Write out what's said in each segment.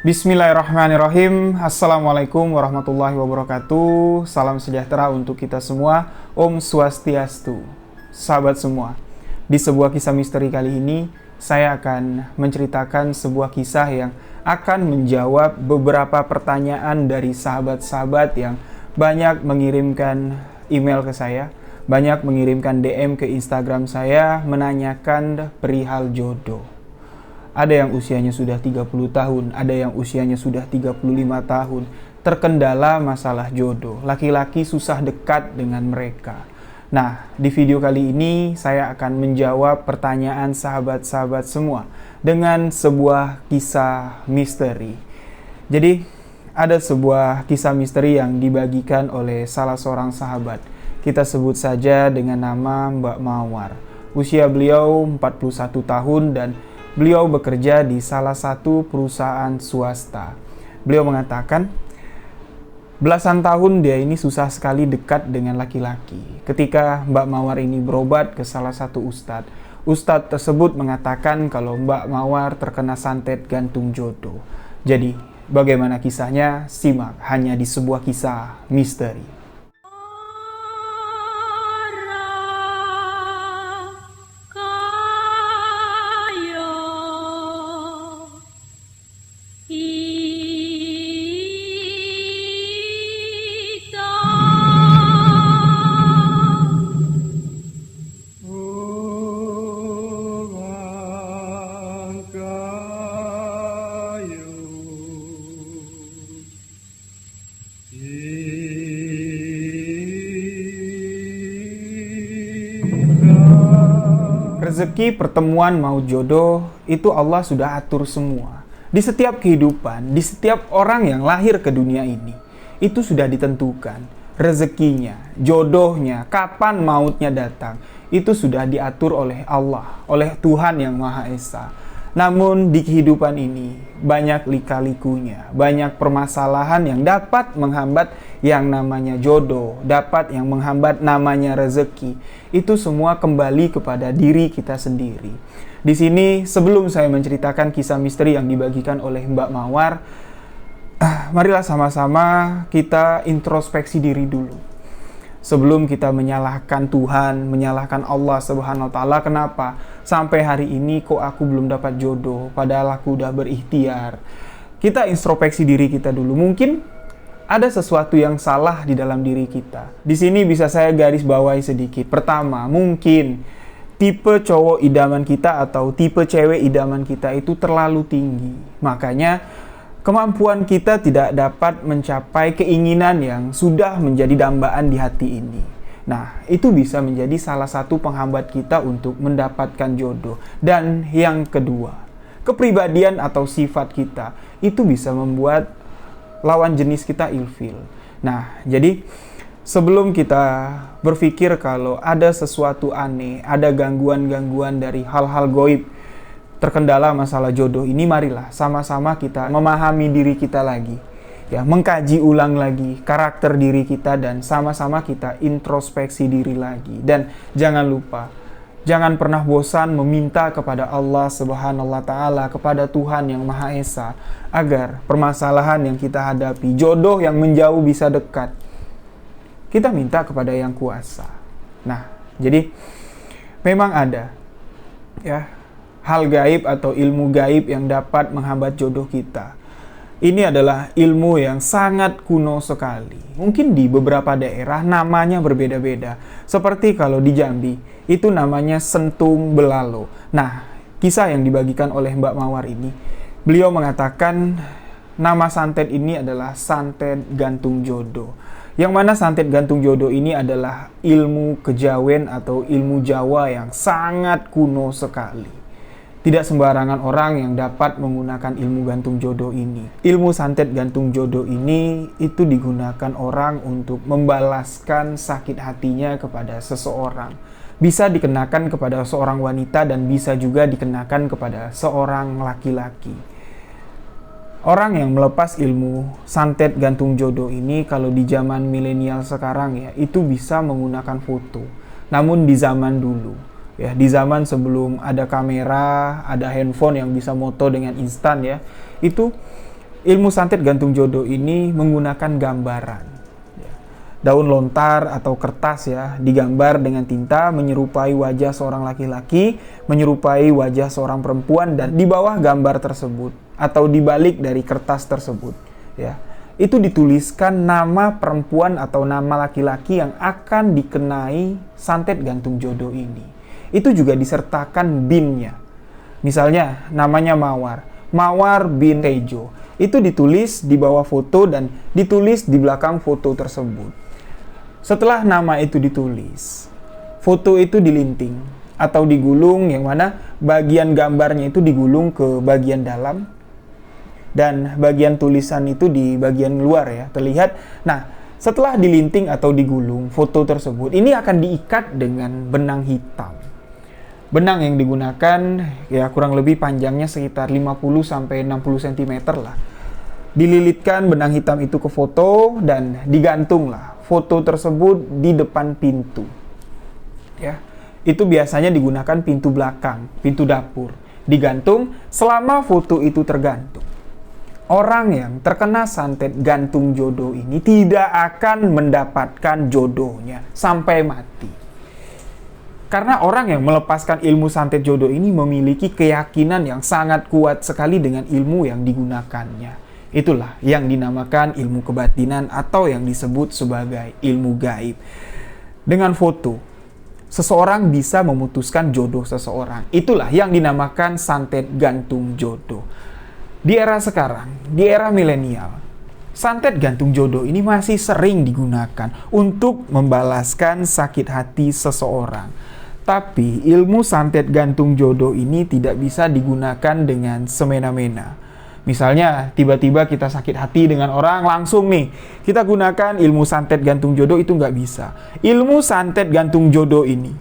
Bismillahirrahmanirrahim. Assalamualaikum warahmatullahi wabarakatuh. Salam sejahtera untuk kita semua. Om Swastiastu. Sahabat semua, di sebuah kisah misteri kali ini, saya akan menceritakan sebuah kisah yang akan menjawab beberapa pertanyaan dari sahabat-sahabat yang banyak mengirimkan email ke saya, banyak mengirimkan DM ke Instagram saya menanyakan perihal jodoh. Ada yang usianya sudah 30 tahun, ada yang usianya sudah 35 tahun, terkendala masalah jodoh. Laki-laki susah dekat dengan mereka. Nah, di video kali ini saya akan menjawab pertanyaan sahabat-sahabat semua dengan sebuah kisah misteri. Jadi, ada sebuah kisah misteri yang dibagikan oleh salah seorang sahabat. Kita sebut saja dengan nama Mbak Mawar. Usia beliau 41 tahun dan beliau bekerja di salah satu perusahaan swasta. Beliau mengatakan, belasan tahun dia ini susah sekali dekat dengan laki-laki. Ketika Mbak Mawar ini berobat ke salah satu ustadz, ustadz tersebut mengatakan kalau Mbak Mawar terkena santet gantung jodoh. Jadi, bagaimana kisahnya? Simak hanya di sebuah kisah misteri. Rezeki, pertemuan, maut, jodoh, itu Allah sudah atur semua. Di setiap kehidupan, di setiap orang yang lahir ke dunia ini, itu sudah ditentukan. Rezekinya, jodohnya, kapan mautnya datang, itu sudah diatur oleh Allah, oleh Tuhan Yang Maha Esa. Namun di kehidupan ini, banyak lika-likunya, banyak permasalahan yang dapat menghambat yang namanya jodoh, dapat yang menghambat namanya rezeki. Itu semua kembali kepada diri kita sendiri. Di sini, sebelum saya menceritakan kisah misteri yang dibagikan oleh Mbak Mawar, marilah sama-sama kita introspeksi diri dulu. Sebelum kita menyalahkan Tuhan, menyalahkan Allah Subhanahu wa Ta'ala, kenapa sampai hari ini kok aku belum dapat jodoh, padahal aku udah berikhtiar. Kita introspeksi diri kita dulu. Mungkin ada sesuatu yang salah di dalam diri kita. Di sini bisa saya garis bawahi sedikit. Pertama, mungkin tipe cowok idaman kita atau tipe cewek idaman kita itu terlalu tinggi. Makanya kemampuan kita tidak dapat mencapai keinginan yang sudah menjadi dambaan di hati ini. Nah, itu bisa menjadi salah satu penghambat kita untuk mendapatkan jodoh. Dan yang kedua, kepribadian atau sifat kita itu bisa membuat lawan jenis kita ilfil. Nah, jadi sebelum kita berpikir kalau ada sesuatu aneh, ada gangguan-gangguan dari hal-hal goib, terkendala masalah jodoh ini, marilah sama-sama kita memahami diri kita lagi, ya, mengkaji ulang lagi karakter diri kita dan sama-sama kita introspeksi diri lagi. Dan jangan lupa, jangan pernah bosan meminta kepada Allah Subhanahu wa Ta'ala, kepada Tuhan Yang Maha Esa, agar permasalahan yang kita hadapi, jodoh yang menjauh bisa dekat, kita minta kepada Yang Kuasa. Nah, jadi memang ada, ya, hal gaib atau ilmu gaib yang dapat menghambat jodoh kita. Ini adalah ilmu yang sangat kuno sekali. Mungkin di beberapa daerah namanya berbeda-beda. Seperti kalau di Jambi, itu namanya sentung belalo. Nah, kisah yang dibagikan oleh Mbak Mawar ini, beliau mengatakan nama santet ini adalah santet gantung jodoh. Yang mana santet gantung jodoh ini adalah ilmu kejawen atau ilmu Jawa yang sangat kuno sekali. Tidak sembarangan orang yang dapat menggunakan ilmu gantung jodoh ini. Ilmu santet gantung jodoh ini itu digunakan orang untuk membalaskan sakit hatinya kepada seseorang. Bisa dikenakan kepada seorang wanita dan bisa juga dikenakan kepada seorang laki-laki. Orang yang melepas ilmu santet gantung jodoh ini kalau di zaman milenial sekarang, ya, itu bisa menggunakan foto. Namun di zaman dulu, ya, di zaman sebelum ada kamera, ada handphone yang bisa moto dengan instan, ya, itu ilmu santet gantung jodoh ini menggunakan gambaran. Daun lontar atau kertas ya, digambar dengan tinta menyerupai wajah seorang laki-laki, menyerupai wajah seorang perempuan, dan di bawah gambar tersebut atau di balik dari kertas tersebut ya, itu dituliskan nama perempuan atau nama laki-laki yang akan dikenai santet gantung jodoh ini. Itu juga disertakan binnya. Misalnya namanya Mawar bin Tejo. Itu ditulis di bawah foto dan ditulis di belakang foto tersebut. Setelah nama itu ditulis, foto itu dilinting atau digulung, yang mana bagian gambarnya itu digulung ke bagian dalam dan bagian tulisan itu di bagian luar ya, terlihat. Nah, setelah dilinting atau digulung foto tersebut, ini akan diikat dengan benang hitam. Benang yang digunakan ya kurang lebih panjangnya sekitar 50-60 cm lah. Dililitkan benang hitam itu ke foto dan digantunglah foto tersebut di depan pintu. Ya, itu biasanya digunakan pintu belakang, pintu dapur. Digantung selama foto itu tergantung. Orang yang terkena santet gantung jodoh ini tidak akan mendapatkan jodohnya sampai mati. Karena orang yang melepaskan ilmu santet jodoh ini memiliki keyakinan yang sangat kuat sekali dengan ilmu yang digunakannya. Itulah yang dinamakan ilmu kebatinan atau yang disebut sebagai ilmu gaib. Dengan foto, seseorang bisa memutuskan jodoh seseorang. Itulah yang dinamakan santet gantung jodoh. Di era sekarang, di era milenial, santet gantung jodoh ini masih sering digunakan untuk membalaskan sakit hati seseorang. Tapi ilmu santet gantung jodoh ini tidak bisa digunakan dengan semena-mena. Misalnya tiba-tiba kita sakit hati dengan orang, langsung nih kita gunakan ilmu santet gantung jodoh, itu nggak bisa. Ilmu santet gantung jodoh ini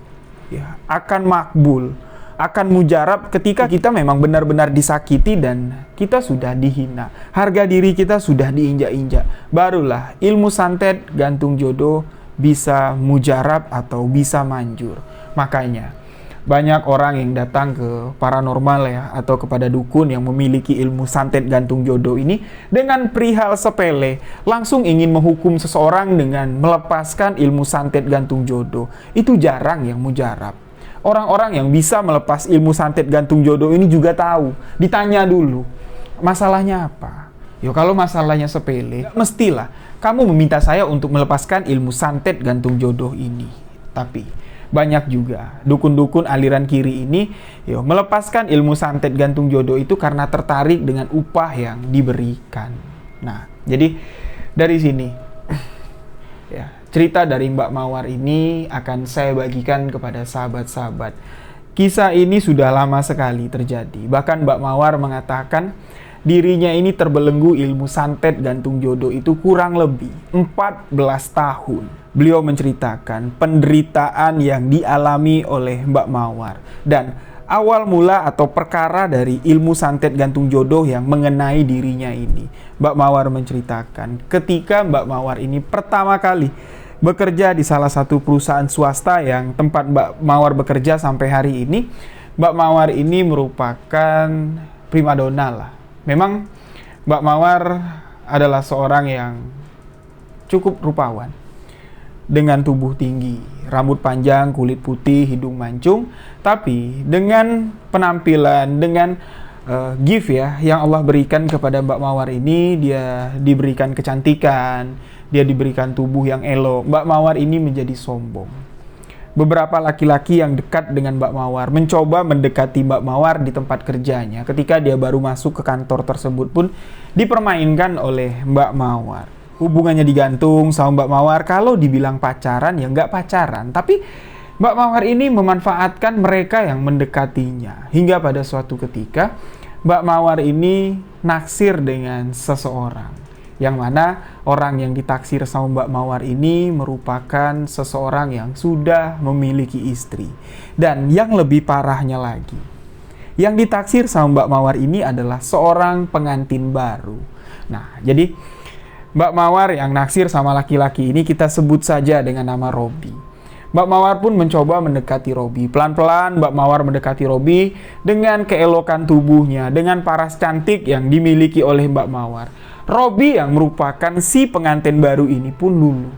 ya akan makbul, akan mujarab ketika kita memang benar-benar disakiti dan kita sudah dihina, harga diri kita sudah diinjak-injak. Barulah ilmu santet gantung jodoh bisa mujarab atau bisa manjur. Makanya banyak orang yang datang ke paranormal ya, atau kepada dukun yang memiliki ilmu santet gantung jodoh ini dengan perihal sepele, langsung ingin menghukum seseorang dengan melepaskan ilmu santet gantung jodoh. Itu jarang yang mujarab. Orang-orang yang bisa melepas ilmu santet gantung jodoh ini juga tahu, ditanya dulu, masalahnya apa? Yo, kalau masalahnya sepele, mestilah kamu meminta saya untuk melepaskan ilmu santet gantung jodoh ini. Tapi banyak juga dukun-dukun aliran kiri ini melepaskan ilmu santet gantung jodoh itu karena tertarik dengan upah yang diberikan. Nah, jadi dari sini ya, cerita dari Mbak Mawar ini akan saya bagikan kepada sahabat-sahabat. Kisah ini sudah lama sekali terjadi. Bahkan Mbak Mawar mengatakan dirinya ini terbelenggu ilmu santet gantung jodoh itu kurang lebih 14 tahun. Beliau menceritakan penderitaan yang dialami oleh Mbak Mawar. Dan awal mula atau perkara dari ilmu santet gantung jodoh yang mengenai dirinya ini. Mbak Mawar menceritakan ketika Mbak Mawar ini pertama kali bekerja di salah satu perusahaan swasta yang tempat Mbak Mawar bekerja sampai hari ini. Mbak Mawar ini merupakan primadona lah. Memang Mbak Mawar adalah seorang yang cukup rupawan, dengan tubuh tinggi, rambut panjang, kulit putih, hidung mancung, tapi dengan penampilan, dengan gift ya yang Allah berikan kepada Mbak Mawar ini, dia diberikan kecantikan, dia diberikan tubuh yang elok. Mbak Mawar ini menjadi sombong. Beberapa laki-laki yang dekat dengan Mbak Mawar mencoba mendekati Mbak Mawar di tempat kerjanya. Ketika dia baru masuk ke kantor tersebut pun dipermainkan oleh Mbak Mawar. Hubungannya digantung sama Mbak Mawar. Kalau dibilang pacaran ya nggak pacaran, tapi Mbak Mawar ini memanfaatkan mereka yang mendekatinya. Hingga pada suatu ketika Mbak Mawar ini naksir dengan seseorang, yang mana orang yang ditaksir sama Mbak Mawar ini merupakan seseorang yang sudah memiliki istri. Dan yang lebih parahnya lagi, yang ditaksir sama Mbak Mawar ini adalah seorang pengantin baru. Nah, jadi Mbak Mawar yang naksir sama laki-laki ini kita sebut saja dengan nama Robi. Mbak Mawar pun mencoba mendekati Robi. Pelan-pelan Mbak Mawar mendekati Robi dengan keelokan tubuhnya, dengan paras cantik yang dimiliki oleh Mbak Mawar. Robi yang merupakan si pengantin baru ini pun luluh.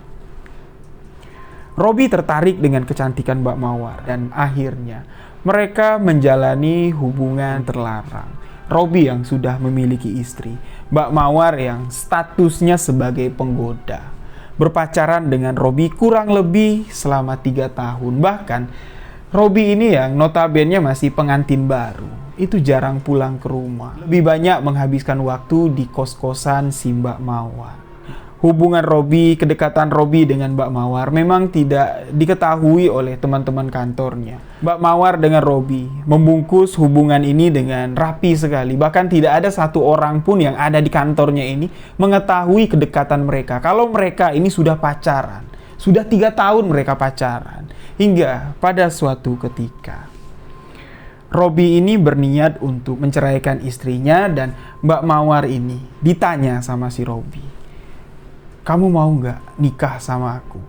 Robi tertarik dengan kecantikan Mbak Mawar dan akhirnya mereka menjalani hubungan terlarang. Robi yang sudah memiliki istri, Mbak Mawar yang statusnya sebagai penggoda, berpacaran dengan Robi kurang lebih selama 3 tahun. Bahkan Robi ini yang notabene masih pengantin baru, itu jarang pulang ke rumah. Lebih banyak menghabiskan waktu di kos-kosan si Mbak Mawar. Hubungan Robi, kedekatan Robi dengan Mbak Mawar memang tidak diketahui oleh teman-teman kantornya. Mbak Mawar dengan Robi membungkus hubungan ini dengan rapi sekali. Bahkan tidak ada satu orang pun yang ada di kantornya ini mengetahui kedekatan mereka. Kalau mereka ini sudah pacaran, sudah 3 tahun mereka pacaran. Hingga pada suatu ketika Robi ini berniat untuk menceraikan istrinya dan Mbak Mawar ini ditanya sama si Robi, "Kamu mau nggak nikah sama aku?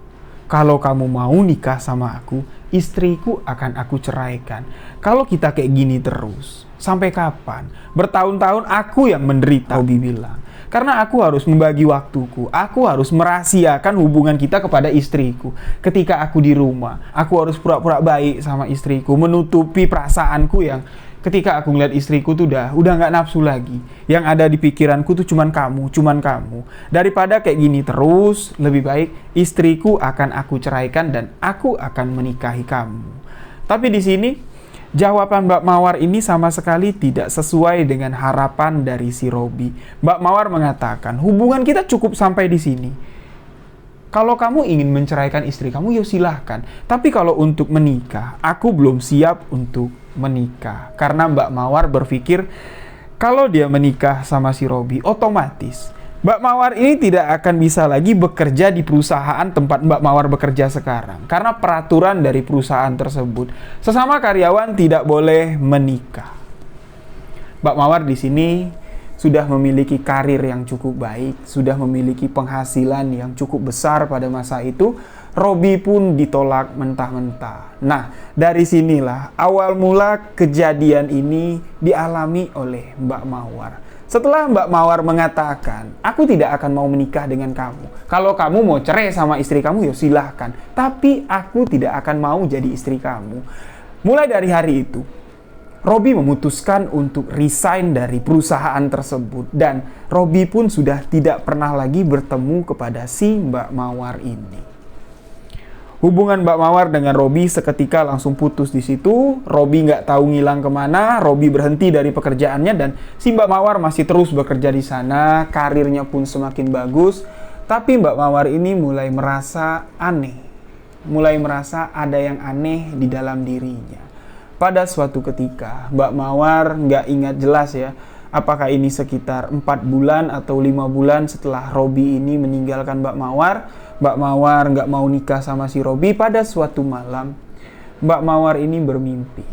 Kalau kamu mau nikah sama aku, istriku akan aku ceraikan. Kalau kita kayak gini terus, sampai kapan? Bertahun-tahun aku yang menderita," Robi bilang. "Karena aku harus membagi waktuku. Aku harus merahasiakan hubungan kita kepada istriku. Ketika aku di rumah, aku harus pura-pura baik sama istriku, menutupi perasaanku yang ketika aku ngeliat istriku tuh udah nggak nafsu lagi. Yang ada di pikiranku tuh cuman kamu. Daripada kayak gini terus, lebih baik istriku akan aku ceraikan dan aku akan menikahi kamu." Tapi di sini jawaban Mbak Mawar ini sama sekali tidak sesuai dengan harapan dari si Robi. Mbak Mawar mengatakan, "Hubungan kita cukup sampai di sini. Kalau kamu ingin menceraikan istri kamu, ya silahkan. Tapi kalau untuk menikah, aku belum siap untuk menikah." Karena Mbak Mawar berpikir kalau dia menikah sama si Robi, otomatis Mbak Mawar ini tidak akan bisa lagi bekerja di perusahaan tempat Mbak Mawar bekerja sekarang. Karena peraturan dari perusahaan tersebut, sesama karyawan tidak boleh menikah. Mbak Mawar di sini sudah memiliki karir yang cukup baik, sudah memiliki penghasilan yang cukup besar pada masa itu. Robi pun ditolak mentah-mentah. Nah, dari sinilah awal mula kejadian ini dialami oleh Mbak Mawar. Setelah Mbak Mawar mengatakan, "Aku tidak akan mau menikah dengan kamu. Kalau kamu mau cerai sama istri kamu, ya silahkan. Tapi aku tidak akan mau jadi istri kamu." Mulai dari hari itu, Robi memutuskan untuk resign dari perusahaan tersebut. Dan Robi pun sudah tidak pernah lagi bertemu kepada si Mbak Mawar ini. Hubungan Mbak Mawar dengan Robi seketika langsung putus di situ. Robi nggak tahu ngilang kemana. Robi berhenti dari pekerjaannya dan si Mbak Mawar masih terus bekerja di sana. Karirnya pun semakin bagus. Tapi Mbak Mawar ini mulai merasa aneh. Mulai merasa ada yang aneh di dalam dirinya. Pada suatu ketika, Mbak Mawar nggak ingat jelas ya, apakah ini sekitar 4 bulan atau 5 bulan setelah Robi ini meninggalkan Mbak Mawar. Mbak Mawar nggak mau nikah sama si Robi. Pada suatu malam, Mbak Mawar ini bermimpi.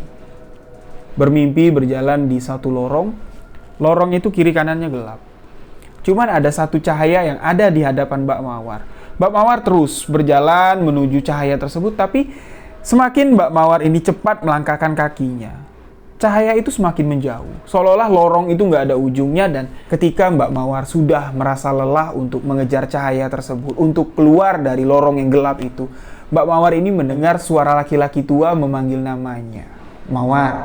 Bermimpi berjalan di satu lorong. Lorong itu kiri kanannya gelap. Cuman ada satu cahaya yang ada di hadapan Mbak Mawar. Mbak Mawar terus berjalan menuju cahaya tersebut, tapi semakin Mbak Mawar ini cepat melangkahkan kakinya, cahaya itu semakin menjauh, seolah-olah lorong itu nggak ada ujungnya. Dan ketika Mbak Mawar sudah merasa lelah untuk mengejar cahaya tersebut, untuk keluar dari lorong yang gelap itu, Mbak Mawar ini mendengar suara laki-laki tua memanggil namanya, "Mawar."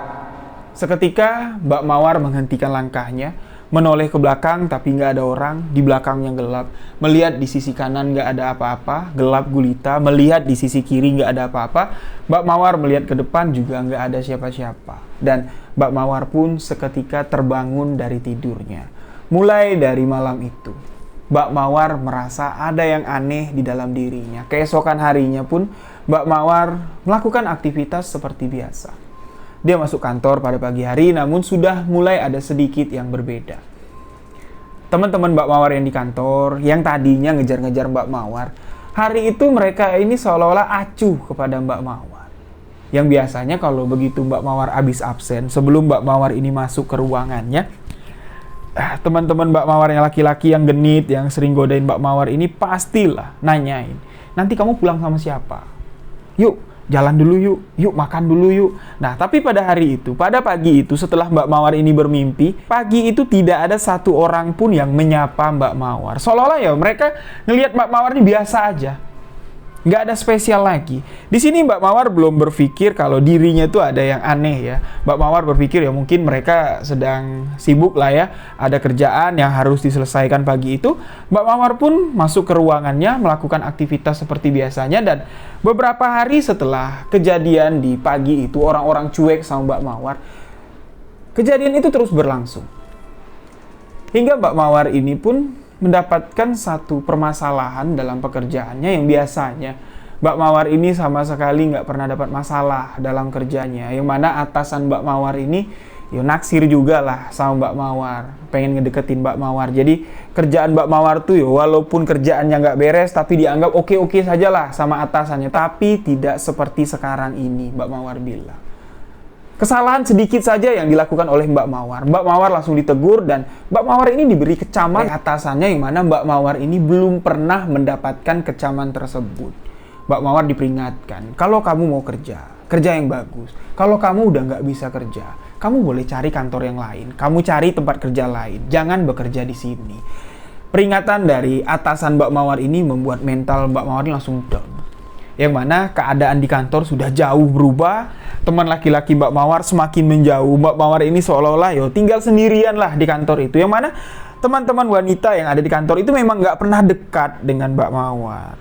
Seketika Mbak Mawar menghentikan langkahnya, menoleh ke belakang tapi nggak ada orang. Di belakangnya gelap. Melihat di sisi kanan nggak ada apa-apa, gelap gulita. Melihat di sisi kiri nggak ada apa-apa. Mbak Mawar melihat ke depan juga nggak ada siapa-siapa. Dan Mbak Mawar pun seketika terbangun dari tidurnya. Mulai dari malam itu, Mbak Mawar merasa ada yang aneh di dalam dirinya. Keesokan harinya pun Mbak Mawar melakukan aktivitas seperti biasa. Dia masuk kantor pada pagi hari, namun sudah mulai ada sedikit yang berbeda. Teman-teman Mbak Mawar yang di kantor, yang tadinya ngejar-ngejar Mbak Mawar, hari itu mereka ini seolah-olah acuh kepada Mbak Mawar. Yang biasanya kalau begitu Mbak Mawar habis absen, sebelum Mbak Mawar ini masuk ke ruangannya, teman-teman Mbak Mawar yang laki-laki yang genit, yang sering godain Mbak Mawar ini pastilah nanyain, "Nanti kamu pulang sama siapa?" yuk jalan dulu yuk, yuk makan dulu yuk. Nah, tapi pada hari itu, pada pagi itu setelah Mbak Mawar ini bermimpi, pagi itu tidak ada satu orang pun yang menyapa Mbak Mawar. Seolah-olah ya mereka ngelihat Mbak Mawar ini biasa aja. Nggak ada spesial lagi. Di sini Mbak Mawar belum berpikir kalau dirinya itu ada yang aneh ya. Mbak Mawar berpikir ya mungkin mereka sedang sibuk lah ya. Ada kerjaan yang harus diselesaikan pagi itu. Mbak Mawar pun masuk ke ruangannya melakukan aktivitas seperti biasanya. Dan beberapa hari setelah kejadian di pagi itu, orang-orang cuek sama Mbak Mawar. Kejadian itu terus berlangsung. Hingga Mbak Mawar ini pun mendapatkan satu permasalahan dalam pekerjaannya yang biasanya Mbak Mawar ini sama sekali nggak pernah dapat masalah dalam kerjanya. Yang mana atasan Mbak Mawar ini ya naksir juga lah sama Mbak Mawar, pengen ngedeketin Mbak Mawar. Jadi kerjaan Mbak Mawar tuh ya walaupun kerjaannya nggak beres tapi dianggap oke-oke saja lah sama atasannya. Tapi tidak seperti sekarang ini, Mbak Mawar bilang. Kesalahan sedikit saja yang dilakukan oleh Mbak Mawar. Mbak Mawar langsung ditegur dan Mbak Mawar ini diberi kecaman atasannya yang mana Mbak Mawar ini belum pernah mendapatkan kecaman tersebut. Mbak Mawar diperingatkan, kalau kamu mau kerja yang bagus. Kalau kamu udah nggak bisa kerja, kamu boleh cari kantor yang lain. Kamu cari tempat kerja lain. Jangan bekerja di sini. Peringatan dari atasan Mbak Mawar ini membuat mental Mbak Mawar ini langsung down. Yang mana keadaan di kantor sudah jauh berubah. Teman laki-laki Mbak Mawar semakin menjauh. Mbak Mawar ini seolah-olah tinggal sendirian lah di kantor itu. Yang mana teman-teman wanita yang ada di kantor itu memang nggak pernah dekat dengan Mbak Mawar.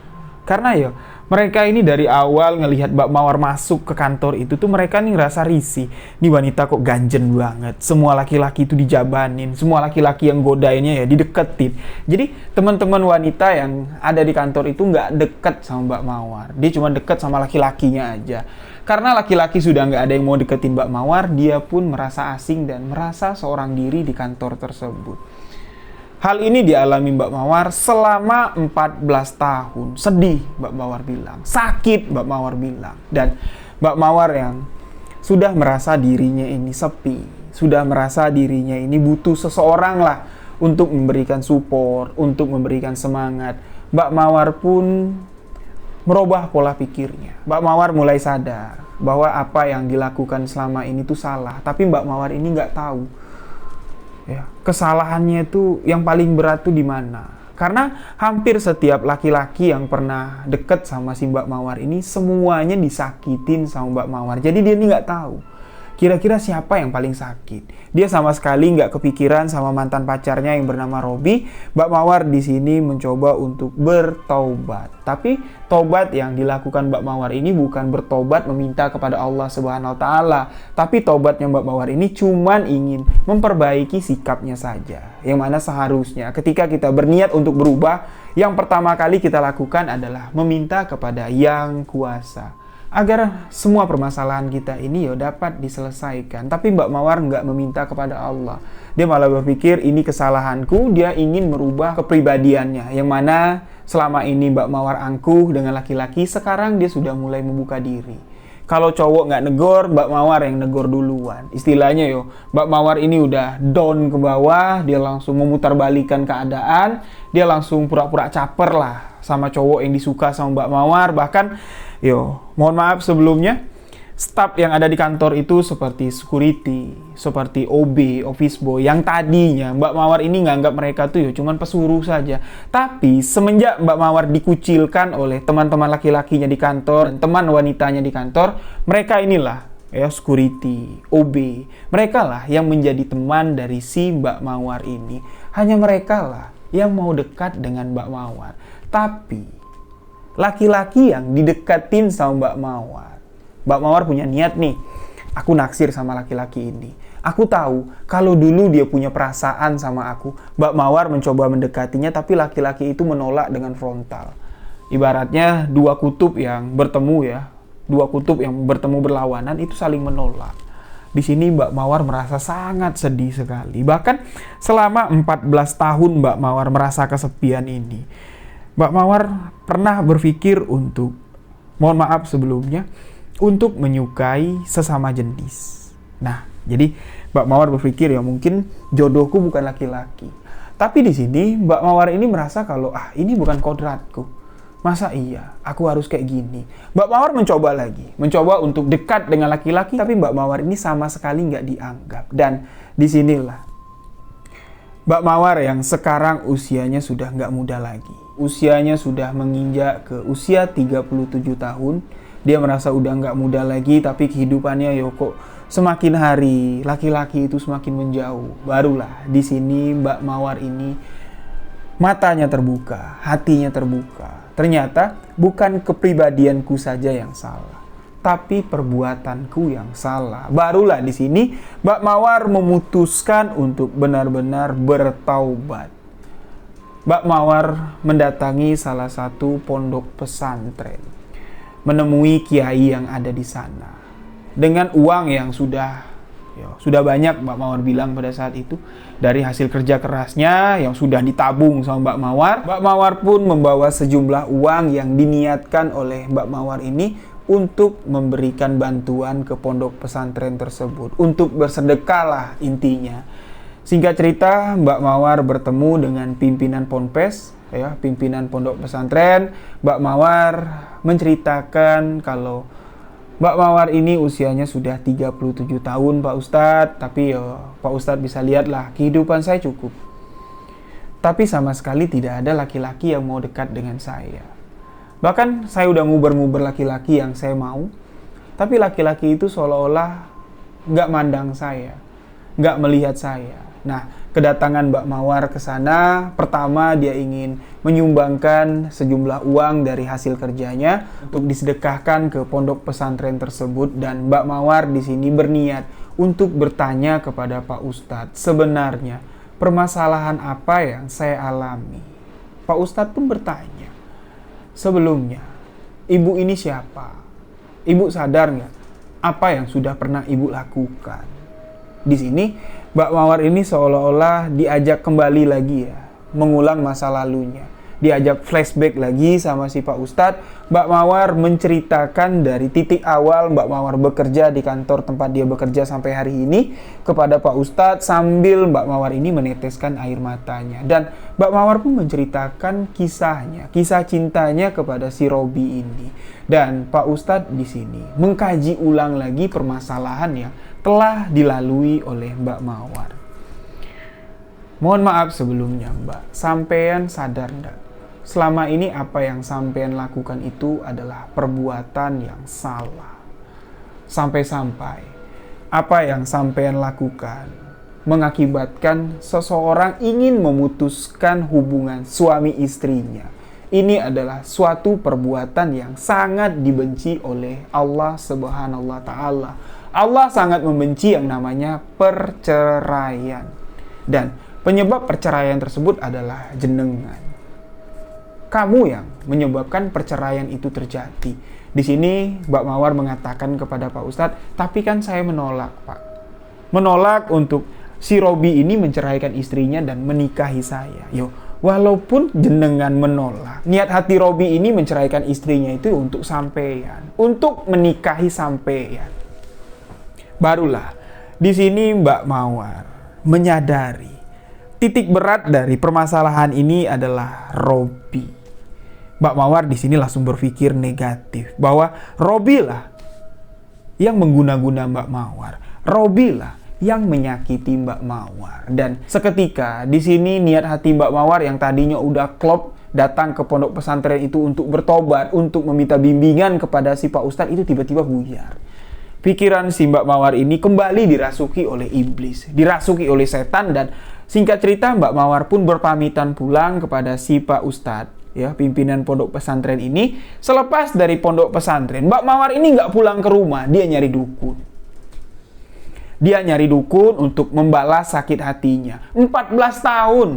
Karena mereka ini dari awal ngelihat Mbak Mawar masuk ke kantor itu tuh mereka nih ngerasa risih. Nih wanita kok ganjen banget. Semua laki-laki itu dijabanin. Semua laki-laki yang godainnya ya dideketin. Jadi teman-teman wanita yang ada di kantor itu nggak deket sama Mbak Mawar. Dia cuma deket sama laki-lakinya aja. Karena laki-laki sudah nggak ada yang mau deketin Mbak Mawar, dia pun merasa asing dan merasa seorang diri di kantor tersebut. Hal ini dialami Mbak Mawar selama 14 tahun. Sedih Mbak Mawar bilang. Sakit Mbak Mawar bilang. Dan Mbak Mawar yang sudah merasa dirinya ini sepi. Sudah merasa dirinya ini butuh seseorang lah untuk memberikan support, untuk memberikan semangat. Mbak Mawar pun merubah pola pikirnya. Mbak Mawar mulai sadar bahwa apa yang dilakukan selama ini tuh salah. Tapi Mbak Mawar ini nggak tahu. Ya, kesalahannya itu yang paling berat tuh di mana? Karena hampir setiap laki-laki yang pernah deket sama si Mbak Mawar ini semuanya disakitin sama Mbak Mawar. Jadi dia ini nggak tahu kira-kira siapa yang paling sakit. Dia sama sekali nggak kepikiran sama mantan pacarnya yang bernama Robi. Mbak Mawar di sini mencoba untuk bertaubat. Tapi taubat yang dilakukan Mbak Mawar ini bukan bertobat meminta kepada Allah Subhanahu wa taala, tapi taubatnya Mbak Mawar ini cuman ingin memperbaiki sikapnya saja. Yang mana seharusnya ketika kita berniat untuk berubah, yang pertama kali kita lakukan adalah meminta kepada Yang Kuasa agar semua permasalahan kita ini dapat diselesaikan. Tapi Mbak Mawar nggak meminta kepada Allah. Dia malah berpikir ini kesalahanku, dia ingin merubah kepribadiannya. Yang mana selama ini Mbak Mawar angkuh dengan laki-laki, sekarang dia sudah mulai membuka diri. Kalau cowok nggak negor, Mbak Mawar yang negor duluan. Istilahnya Mbak Mawar ini udah down ke bawah, dia langsung memutarbalikkan keadaan, dia langsung pura-pura caper lah sama cowok yang disuka sama Mbak Mawar. Bahkan mohon maaf sebelumnya, staf yang ada di kantor itu seperti security, seperti OB, office boy, yang tadinya Mbak Mawar ini nganggap mereka tuh cuman pesuruh saja. Tapi semenjak Mbak Mawar dikucilkan oleh teman-teman laki-lakinya di kantor dan teman wanitanya di kantor, mereka inilah security, OB, mereka lah yang menjadi teman dari si Mbak Mawar ini. Hanya mereka lah yang mau dekat dengan Mbak Mawar. Tapi laki-laki yang didekatin sama Mbak Mawar punya niat nih, aku naksir sama laki-laki ini. Aku tahu kalau dulu dia punya perasaan sama aku. Mbak Mawar mencoba mendekatinya, tapi laki-laki itu menolak dengan frontal. Ibaratnya dua kutub yang bertemu berlawanan itu saling menolak. Di sini Mbak Mawar merasa sangat sedih sekali. Bahkan selama 14 tahun Mbak Mawar merasa kesepian ini, Mbak Mawar pernah berpikir untuk, mohon maaf sebelumnya, untuk menyukai sesama jenis. Nah, jadi Mbak Mawar berpikir mungkin jodohku bukan laki-laki. Tapi di sini Mbak Mawar ini merasa kalau ini bukan kodratku. Masa iya aku harus kayak gini? Mbak Mawar mencoba lagi, mencoba untuk dekat dengan laki-laki, tapi Mbak Mawar ini sama sekali nggak dianggap. Dan disinilah Mbak Mawar yang sekarang usianya sudah nggak muda lagi. Usianya sudah menginjak ke usia 37 tahun. Dia merasa udah nggak muda lagi, tapi kehidupannya kok semakin hari laki-laki itu semakin menjauh. Barulah di sini Mbak Mawar ini matanya terbuka, hatinya terbuka. Ternyata bukan kepribadianku saja yang salah, tapi perbuatanku yang salah. Barulah di sini Mbak Mawar memutuskan untuk benar-benar bertaubat. Mbak Mawar mendatangi salah satu pondok pesantren, menemui kiai yang ada di sana. Dengan uang yang sudah banyak, Mbak Mawar bilang pada saat itu, dari hasil kerja kerasnya yang sudah ditabung sama Mbak Mawar. Mbak Mawar pun membawa sejumlah uang yang diniatkan oleh Mbak Mawar ini untuk memberikan bantuan ke pondok pesantren tersebut, untuk bersedekah lah intinya. Singkat cerita, Mbak Mawar bertemu dengan pimpinan ponpes, pimpinan pondok pesantren. Mbak Mawar menceritakan kalau Mbak Mawar ini usianya sudah 37 tahun Pak Ustadz, tapi Pak Ustadz bisa lihatlah kehidupan saya cukup. Tapi sama sekali tidak ada laki-laki yang mau dekat dengan saya. Bahkan saya udah nguber-nguber laki-laki yang saya mau, tapi laki-laki itu seolah-olah nggak mandang saya, nggak melihat saya. Nah, kedatangan Mbak Mawar ke sana, pertama dia ingin menyumbangkan sejumlah uang dari hasil kerjanya untuk disedekahkan ke pondok pesantren tersebut, dan Mbak Mawar di sini berniat untuk bertanya kepada Pak Ustadz, sebenarnya permasalahan apa yang saya alami. Pak Ustadz pun bertanya, sebelumnya ibu ini siapa? Ibu sadar nggak apa yang sudah pernah ibu lakukan? Di sini Mbak Mawar ini seolah-olah diajak kembali lagi mengulang masa lalunya. Diajak flashback lagi sama si Pak Ustadz. Mbak Mawar menceritakan dari titik awal Mbak Mawar bekerja di kantor tempat dia bekerja sampai hari ini kepada Pak Ustadz, sambil Mbak Mawar ini meneteskan air matanya. Dan Mbak Mawar pun menceritakan kisahnya, kisah cintanya kepada si Robi ini. Dan Pak Ustadz di sini mengkaji ulang lagi permasalahan yang telah dilalui oleh Mbak Mawar. Mohon maaf sebelumnya Mbak, sampean sadar enggak? Selama ini apa yang sampean lakukan itu adalah perbuatan yang salah. Sampai-sampai apa yang sampean lakukan mengakibatkan seseorang ingin memutuskan hubungan suami istrinya. Ini adalah suatu perbuatan yang sangat dibenci oleh Allah Subhanahu wa Ta'ala. Allah sangat membenci yang namanya perceraian. Dan penyebab perceraian tersebut adalah jenengan. Kamu yang menyebabkan perceraian itu terjadi. Di sini Mbak Mawar mengatakan kepada Pak Ustadz, tapi kan saya menolak Pak. Menolak untuk si Robi ini menceraikan istrinya dan menikahi saya. Walaupun jenengan menolak, niat hati Robi ini menceraikan istrinya itu untuk sampean, untuk menikahi sampean. Barulah di sini Mbak Mawar menyadari titik berat dari permasalahan ini adalah Robi. Mbak Mawar di sini langsung berpikir negatif bahwa Robi lah yang mengguna-guna Mbak Mawar. Robi lah yang menyakiti Mbak Mawar. Dan seketika di sini niat hati Mbak Mawar yang tadinya udah klop datang ke pondok pesantren itu untuk bertobat, untuk meminta bimbingan kepada si Pak Ustadz itu tiba-tiba buyar. Pikiran si Mbak Mawar ini kembali dirasuki oleh iblis, dirasuki oleh setan, dan singkat cerita Mbak Mawar pun berpamitan pulang kepada si Pak Ustadz, pimpinan pondok pesantren ini. Selepas dari pondok pesantren, Mbak Mawar ini nggak pulang ke rumah, dia nyari dukun. Dia nyari dukun untuk membalas sakit hatinya. 14 tahun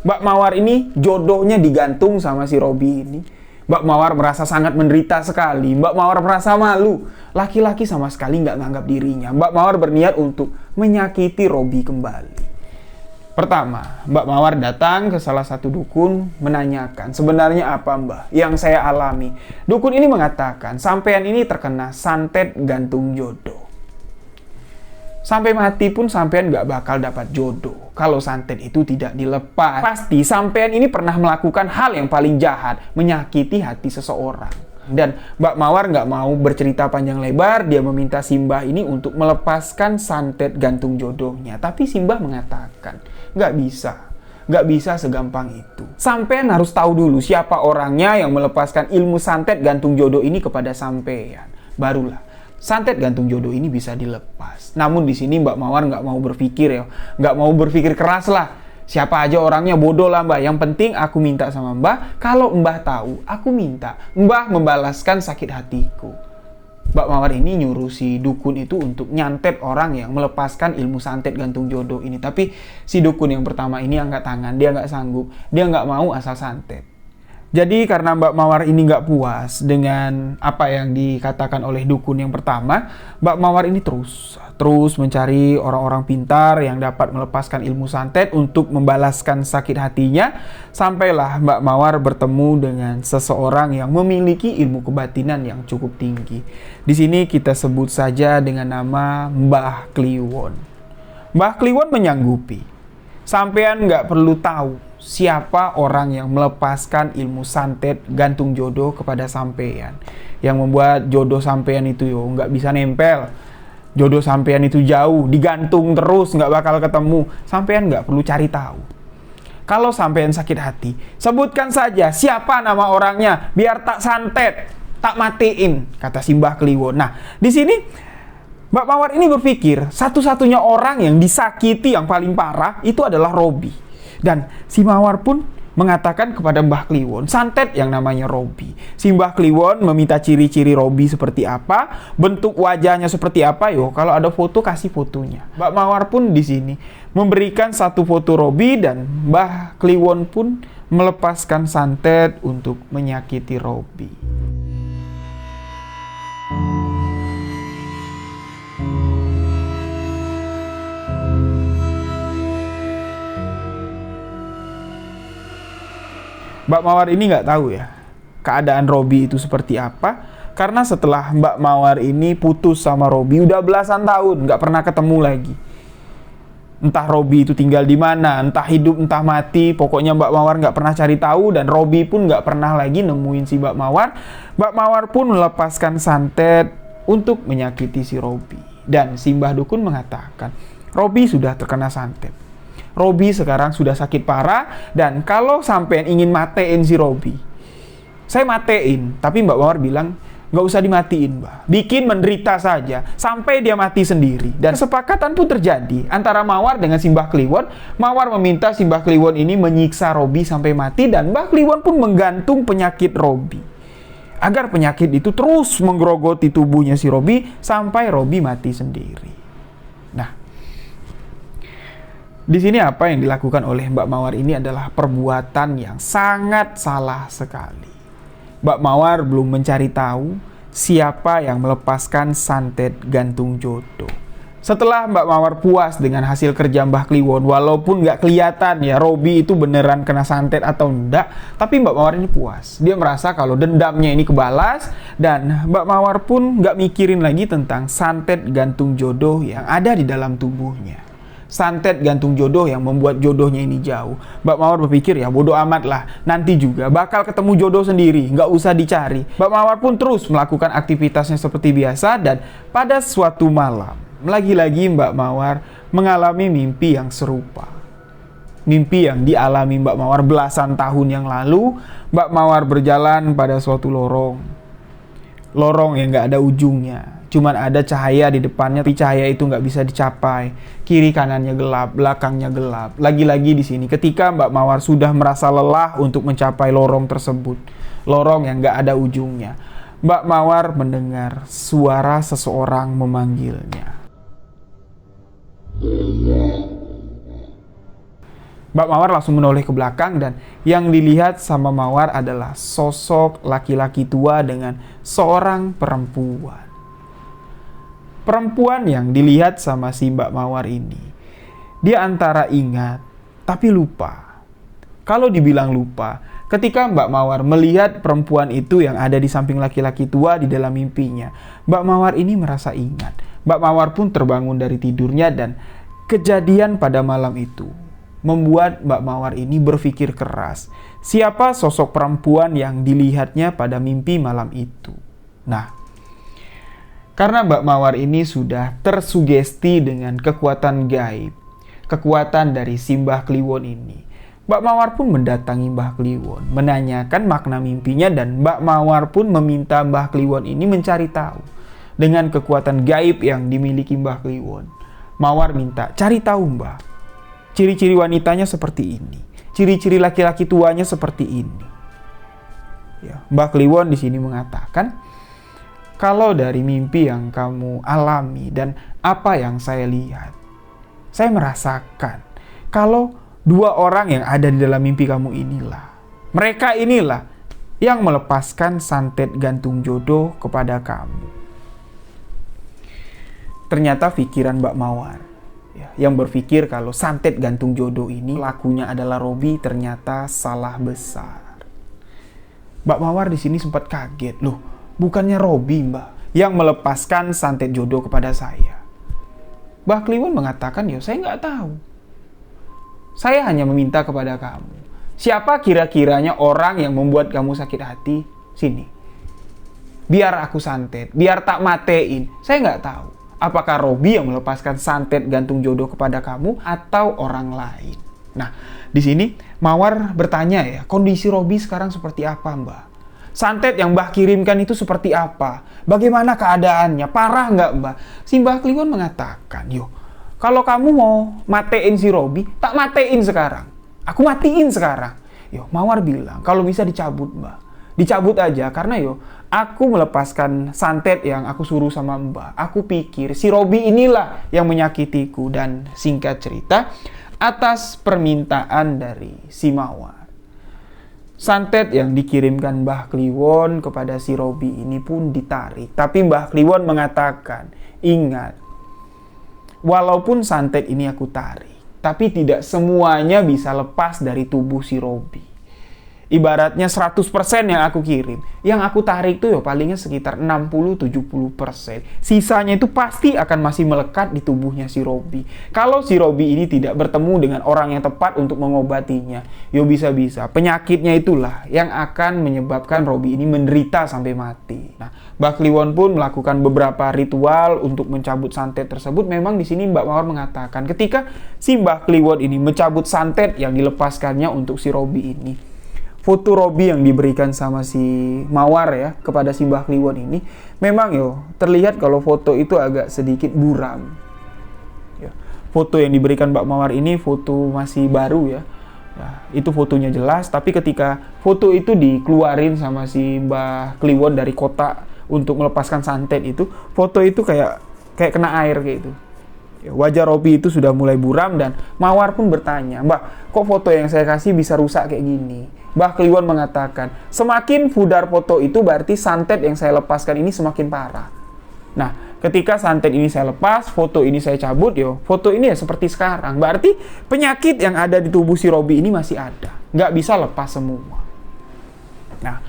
Mbak Mawar ini jodohnya digantung sama si Robi ini. Mbak Mawar merasa sangat menderita sekali. Mbak Mawar merasa malu. Laki-laki sama sekali nggak nganggap dirinya. Mbak Mawar berniat untuk menyakiti Robi kembali. Pertama, Mbak Mawar datang ke salah satu dukun menanyakan, sebenarnya apa Mbak yang saya alami? Dukun ini mengatakan, sampean ini terkena santet gantung jodoh. Sampai mati pun sampean nggak bakal dapat jodoh kalau santet itu tidak dilepas. Pasti sampean ini pernah melakukan hal yang paling jahat, menyakiti hati seseorang. Dan Mbak Mawar nggak mau bercerita panjang lebar, dia meminta Simbah ini untuk melepaskan santet gantung jodohnya. Tapi Simbah mengatakan, nggak bisa. Nggak bisa segampang itu. Sampean harus tahu dulu siapa orangnya yang melepaskan ilmu santet gantung jodoh ini kepada sampean. Barulah santet gantung jodoh ini bisa dilepas. Namun di sini Mbak Mawar nggak mau berpikir ya, nggak mau berpikir keras lah. Siapa aja orangnya, bodoh lah Mbak. Yang penting aku minta sama Mbak, kalau Mbak tahu, aku minta Mbak membalaskan sakit hatiku. Mbak Mawar ini nyuruh si dukun itu untuk nyantet orang yang melepaskan ilmu santet gantung jodoh ini. Tapi si dukun yang pertama ini angkat tangan, dia nggak sanggup, dia nggak mau asal santet. Jadi karena Mbak Mawar ini nggak puas dengan apa yang dikatakan oleh dukun yang pertama, Mbak Mawar ini terus mencari orang-orang pintar yang dapat melepaskan ilmu santet untuk membalaskan sakit hatinya. Sampailah Mbak Mawar bertemu dengan seseorang yang memiliki ilmu kebatinan yang cukup tinggi. Di sini kita sebut saja dengan nama Mbah Kliwon. Mbah Kliwon menyanggupi. Sampean nggak perlu tahu siapa orang yang melepaskan ilmu santet gantung jodoh kepada sampean, yang membuat jodoh sampean itu nggak bisa nempel, jodoh sampean itu jauh, digantung terus, nggak bakal ketemu. Sampean nggak perlu cari tahu. Kalau sampean sakit hati, sebutkan saja siapa nama orangnya, biar tak santet, tak matiin, kata Simbah Kliwon. Nah, di sini Mbak Mawar ini berpikir satu-satunya orang yang disakiti yang paling parah itu adalah Robi. Dan si Mawar pun mengatakan kepada Mbah Kliwon santet yang namanya Robi. Si Mbah Kliwon meminta ciri-ciri Robi seperti apa, bentuk wajahnya seperti apa. Kalau ada foto kasih fotonya. Mbak Mawar pun di sini memberikan satu foto Robi dan Mbah Kliwon pun melepaskan santet untuk menyakiti Robi. Mbak Mawar ini nggak tahu ya keadaan Robi itu seperti apa, karena setelah Mbak Mawar ini putus sama Robi udah belasan tahun nggak pernah ketemu lagi. Entah Robi itu tinggal di mana, entah hidup entah mati, pokoknya Mbak Mawar nggak pernah cari tahu dan Robi pun nggak pernah lagi nemuin si Mbak Mawar. Mbak Mawar pun melepaskan santet untuk menyakiti si Robi. Dan si Mbah Dukun mengatakan Robi sudah terkena santet. Robi sekarang sudah sakit parah, dan kalau sampean ingin matein si Robi, saya matein. Tapi Mbak Mawar bilang, nggak usah dimatiin Mbak, bikin menderita saja sampai dia mati sendiri. Dan kesepakatan pun terjadi antara Mawar dengan Simbah Kliwon. Mawar meminta Simbah Kliwon ini menyiksa Robi sampai mati, dan Mbah Kliwon pun menggantung penyakit Robi agar penyakit itu terus menggerogoti tubuhnya si Robi sampai Robi mati sendiri. Nah, di sini apa yang dilakukan oleh Mbak Mawar ini adalah perbuatan yang sangat salah sekali. Mbak Mawar belum mencari tahu siapa yang melepaskan santet gantung jodoh. Setelah Mbak Mawar puas dengan hasil kerja Mbah Kliwon, walaupun nggak kelihatan ya Robi itu beneran kena santet atau enggak, tapi Mbak Mawar ini puas. Dia merasa kalau dendamnya ini kebalas, dan Mbak Mawar pun nggak mikirin lagi tentang santet gantung jodoh yang ada di dalam tubuhnya. Santet gantung jodoh yang membuat jodohnya ini jauh. Mbak Mawar berpikir ya bodoh amat lah, nanti juga bakal ketemu jodoh sendiri, nggak usah dicari. Mbak Mawar pun terus melakukan aktivitasnya seperti biasa, dan pada suatu malam lagi-lagi Mbak Mawar mengalami mimpi yang serupa. Mimpi yang dialami Mbak Mawar belasan tahun yang lalu. Mbak Mawar berjalan pada suatu lorong yang nggak ada ujungnya. Cuman ada cahaya di depannya, tapi cahaya itu nggak bisa dicapai. Kiri kanannya gelap, belakangnya gelap. Lagi-lagi di sini, ketika Mbak Mawar sudah merasa lelah untuk mencapai lorong tersebut, lorong yang nggak ada ujungnya, Mbak Mawar mendengar suara seseorang memanggilnya. Mbak Mawar langsung menoleh ke belakang, dan yang dilihat sama Mawar adalah sosok laki-laki tua dengan seorang perempuan. Perempuan yang dilihat sama si Mbak Mawar ini, dia antara ingat tapi lupa. Kalau dibilang lupa, ketika Mbak Mawar melihat perempuan itu yang ada di samping laki-laki tua di dalam mimpinya, Mbak Mawar ini merasa ingat Mbak Mawar pun terbangun dari tidurnya dan kejadian pada malam itu membuat Mbak Mawar ini berpikir keras. Siapa sosok perempuan yang dilihatnya pada mimpi malam itu? Nah, karena Mbak Mawar ini sudah tersugesti dengan kekuatan gaib, kekuatan dari si Mbah Kliwon ini, Mbak Mawar pun mendatangi Mbah Kliwon, menanyakan makna mimpinya, dan Mbak Mawar pun meminta Mbah Kliwon ini mencari tahu. Dengan kekuatan gaib yang dimiliki Mbah Kliwon, Mawar minta, cari tahu Mbah, ciri-ciri wanitanya seperti ini, ciri-ciri laki-laki tuanya seperti ini. Ya, Mbah Kliwon di sini mengatakan, kalau dari mimpi yang kamu alami dan apa yang saya lihat, saya merasakan kalau dua orang yang ada di dalam mimpi kamu mereka inilah yang melepaskan santet gantung jodoh kepada kamu. Ternyata pikiran Mbak Mawar yang berpikir kalau santet gantung jodoh ini pelakunya adalah Robi ternyata salah besar. Mbak Mawar di sini sempat kaget, loh, bukannya Robi Mbak yang melepaskan santet jodoh kepada saya. Mbah Kliwon mengatakan, ya saya nggak tahu. Saya hanya meminta kepada kamu, siapa kira-kiranya orang yang membuat kamu sakit hati? Sini, biar aku santet, biar tak matein. Saya nggak tahu apakah Robi yang melepaskan santet gantung jodoh kepada kamu atau orang lain. Nah, di sini Mawar bertanya ya, kondisi Robi sekarang seperti apa Mbak? Santet yang Mbah kirimkan itu seperti apa? Bagaimana keadaannya? Parah nggak Mbah? Si Mbah Kliwon mengatakan, yo, kalau kamu mau matein si Robi, tak matein sekarang. Aku matiin sekarang. Yo, Mawar bilang, kalau bisa dicabut Mbah. Dicabut aja, karena yo, aku melepaskan santet yang aku suruh sama Mbah. Aku pikir si Robi inilah yang menyakitiku. Dan singkat cerita, atas permintaan dari si Mawar, santet yang dikirimkan Mbah Kliwon kepada si Robi ini pun ditarik. Tapi Mbah Kliwon mengatakan, ingat, walaupun santet ini aku tarik, tapi tidak semuanya bisa lepas dari tubuh si Robi. Ibaratnya 100% yang aku kirim, yang aku tarik tuh ya palingnya sekitar 60-70%. Sisanya itu pasti akan masih melekat di tubuhnya si Robi. Kalau si Robi ini tidak bertemu dengan orang yang tepat untuk mengobatinya, yo bisa-bisa penyakitnya itulah yang akan menyebabkan Robi ini menderita sampai mati. Nah, Mbah Kliwon pun melakukan beberapa ritual untuk mencabut santet tersebut. Memang di sini Mbak Mawar mengatakan ketika si Mbah Kliwon ini mencabut santet yang dilepaskannya untuk si Robi ini, foto Robi yang diberikan sama si Mawar ya kepada si Mbah Kliwon ini, memang yo terlihat kalau foto itu agak sedikit buram. Ya, foto yang diberikan Mbak Mawar ini foto masih baru ya. Nah, itu fotonya jelas, tapi ketika foto itu dikeluarin sama si Mbah Kliwon dari kotak untuk melepaskan santet itu, foto itu kayak kena air kayak itu. Wajah Robi itu sudah mulai buram dan Mawar pun bertanya, Mbak, kok foto yang saya kasih bisa rusak kayak gini? Mbah Kliwon mengatakan, semakin pudar foto itu berarti santet yang saya lepaskan ini semakin parah. Nah, ketika santet ini saya lepas, foto ini saya cabut, yo, foto ini ya seperti sekarang. Berarti penyakit yang ada di tubuh si Robi ini masih ada, nggak bisa lepas semua. Nah,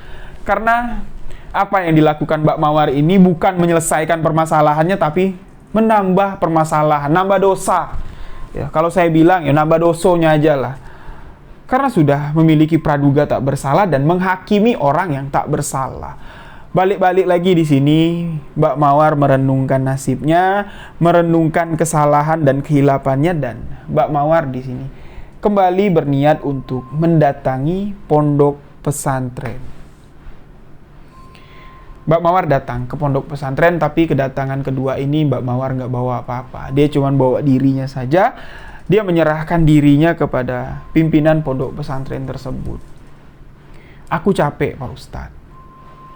karena apa yang dilakukan Mbak Mawar ini bukan menyelesaikan permasalahannya, tapi menambah permasalahan, nambah dosa. Ya, kalau saya bilang ya nambah dosonya aja lah. Karena sudah memiliki praduga tak bersalah dan menghakimi orang yang tak bersalah. Balik-balik lagi di sini, Mbak Mawar merenungkan nasibnya, merenungkan kesalahan dan kehilapannya, dan Mbak Mawar di sini kembali berniat untuk mendatangi pondok pesantren. Mbak Mawar datang ke pondok pesantren, tapi kedatangan kedua ini Mbak Mawar nggak bawa apa-apa. Dia cuma bawa dirinya saja. Dia menyerahkan dirinya kepada pimpinan pondok pesantren tersebut. Aku capek, Pak Ustadz.